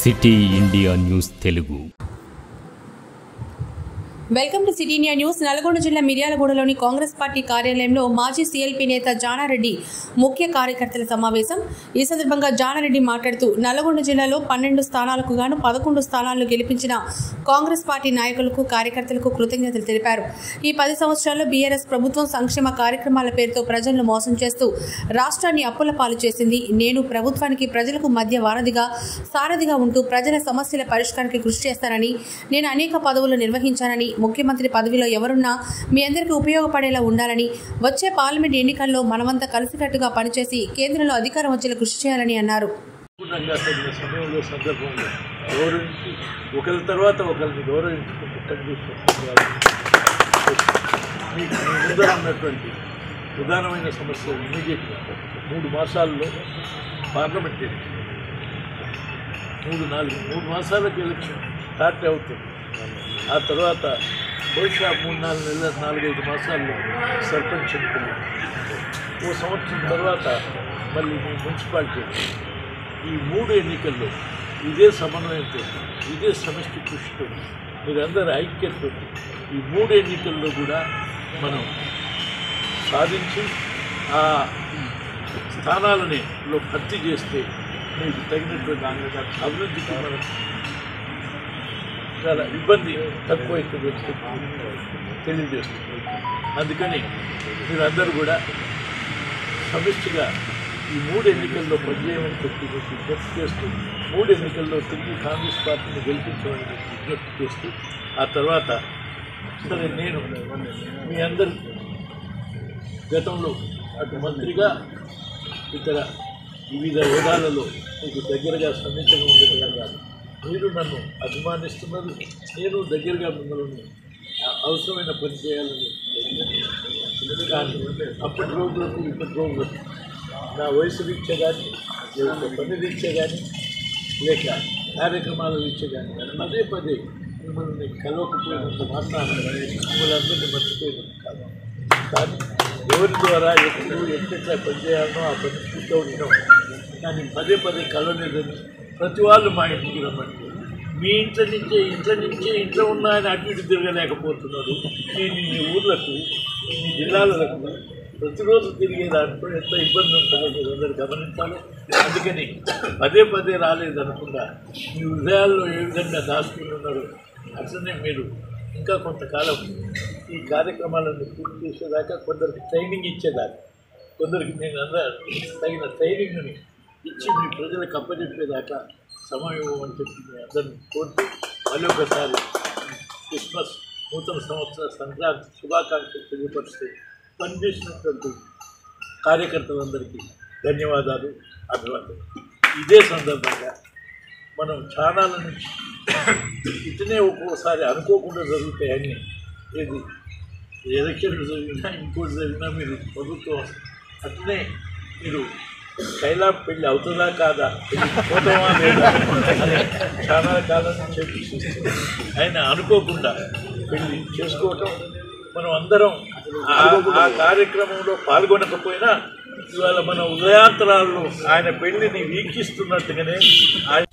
City India news Telugu. Welcome to city India news. Nalgonda జిల్లా మిర్యాలగూడలోని Congress party కార్యాలయంలో మాజీ సీఎల్పీ నేత జానారెడ్డి ముఖ్య కార్యకర్తల సమావేశం. ఈ సందర్భంగా జానారెడ్డి మాట్లాడుతూ నల్గొండ జిల్లాలో 12 స్థానాలకు గాను 11 స్థానాలను గెలిపించిన కాంగ్రెస్ పార్టీ నాయకులకు కార్యకర్తలకు కృతజ్ఞతలు తెలిపారు. ఈ 10 సంవత్సరాల్లో బీఆర్ఎస్ ప్రభుత్వం సంక్షేమ కార్యక్రమాల పేరుతో ప్రజలను మోసం చేస్తూ రాష్ట్రాన్ని అప్పుల పాలు చేసింది. నేను ప్రభుత్వానికి ప్రజలకు మధ్య వారధిగా సారథిగా ఉంటూ ప్రజల సమస్యల పరిష్కారానికి కృషి చేస్తానని, నేను అనేక పదవులు నిర్వహించానని, ముఖ్యమంత్రి పదవిలో ఎవరున్నా మీ అందరికీ ఉపయోగపడేలా ఉండాలని, వచ్చే పార్లమెంట్ ఎన్నికల్లో మనమంతా కలిసికట్టుగా పనిచేసి కేంద్రంలో అధికారం వచ్చేలా కృషి చేయాలని అన్నారు. ఒకరి తర్వాత ఒకరిని గౌరవించుకుంటూ ఉన్నటువంటి ప్రధానమైన సమస్య ఇమీడియట్ 3 మాసాల్లో పార్లమెంట్ ఎన్నికలు, 3 మాసాలకు ఎలక్షన్ స్టార్ట్ అవుతుంది. ఆ తర్వాత బహుశా 3-4 నెలల 4-5 మాసాల్లో సర్పంచ్ ఎన్నికలు, ఓ సంవత్సరం తర్వాత మళ్ళీ మున్సిపాలిటీ. ఈ 3 ఎన్నికల్లో ఇదే సమన్వయంతో, ఇదే సమిష్టి కృషితో, మీరందరూ ఐక్యతతో ఈ 3 ఎన్నికల్లో కూడా మనం సాధించి ఆ స్థానాలని భర్తీ చేస్తే మీకు తగినటువంటి అభివృద్ధికి మనం చాలా ఇబ్బంది తక్కువైతుంది తెలియజేస్తుంది. అందుకని మీరందరూ కూడా సమిష్టిగా ఈ 3 ఎన్నికల్లో పనిచేయమని విజ్ఞప్తి చేస్తూ, 3 ఎన్నికల్లో తిరిగి కాంగ్రెస్ పార్టీని గెలిపించమని విజ్ఞప్తి చేస్తూ, ఆ తర్వాత సరే నేను మీ అందరి గతంలో అటు మంత్రిగా ఇతర వివిధ హోదాలలో మీకు దగ్గరగా సన్నిహితంగా ఉండేవిధంగా మీరు నన్ను అభిమానిస్తున్నది, నేను దగ్గరగా మిమ్మల్ని అవసరమైన పని చేయాలని. కానీ అప్పటి రోజులకు ఇప్పటి రోజులకు నా వయసు రీత్యా కానీ, లేకపోతే పని రీత్యా కానీ, లేక కార్యక్రమాల రీత్యా కానీ పదే మిమ్మల్ని కలవకపోయినంత మాత్రాన మిమ్మల్ని అందరినీ మర్చిపోయినంత కాదు. కానీ ఎవరి ద్వారా ఎట్లా పనిచేయాలనో ఆ పని పూర్తవుతాం. కానీ పదే కలవలేదని ప్రతి వాళ్ళు మా ఇంటికి రమ్మంటే, మీ ఇంట్లో ఉన్నాయని అటు ఇటు తిరగలేకపోతున్నాడు. మీ ఊర్లకు, మీ జిల్లాలకు ప్రతిరోజు తిరిగే దాంట్లో ఎంత ఇబ్బంది ఉంటుందో మీరు అందరూ గమనించాలి. అందుకని పదే రాలేదనకుండా మీ హృదయాల్లో ఏ విధంగా దాచుకుని ఉన్నారో అట్లనే మీరు ఇంకా కొంతకాలం ఈ కార్యక్రమాలను పూర్తి చేసేదాకా, కొందరికి ట్రైనింగ్ ఇచ్చేదాకా, కొందరికి నేను తగిన ట్రైనింగ్ని ఇచ్చి మీ ప్రజలకు అప్పచెప్పేదాకా సమయం ఇవ్వమని చెప్పి మీ అందరినీ కోరుతూ, మళ్ళీ ఒకసారి క్రిస్మస్, నూతన సంవత్సర సంక్రాంతి శుభాకాంక్షలు తెలియపరుస్తూ పనిచేసినటువంటి కార్యకర్తలందరికీ ధన్యవాదాలు, అభివాదాలు. ఇదే సందర్భంగా మనం ఛానళ్ళ నుంచి ఇతనే ఒక్కోసారి అనుకోకుండా జరుగుతాయని, ఏది ఎలక్షన్లు జరిగినా ఇంకోటి జరిగినా మీరు ప్రభుత్వం అట్లనే మీరు కైలాప్ పెళ్ళి అవుతుందా కాదా, పోతామా లేదా అని చాలా కాలం చెప్పి ఆయన అనుకోకుండా పెళ్ళి చేసుకోవటం, మనం అందరం ఆ కార్యక్రమంలో పాల్గొనకపోయినా ఇవాళ మన ఉదయాంతరాల్లో ఆయన పెళ్లిని వీక్షిస్తున్నట్టుగానే ఆయన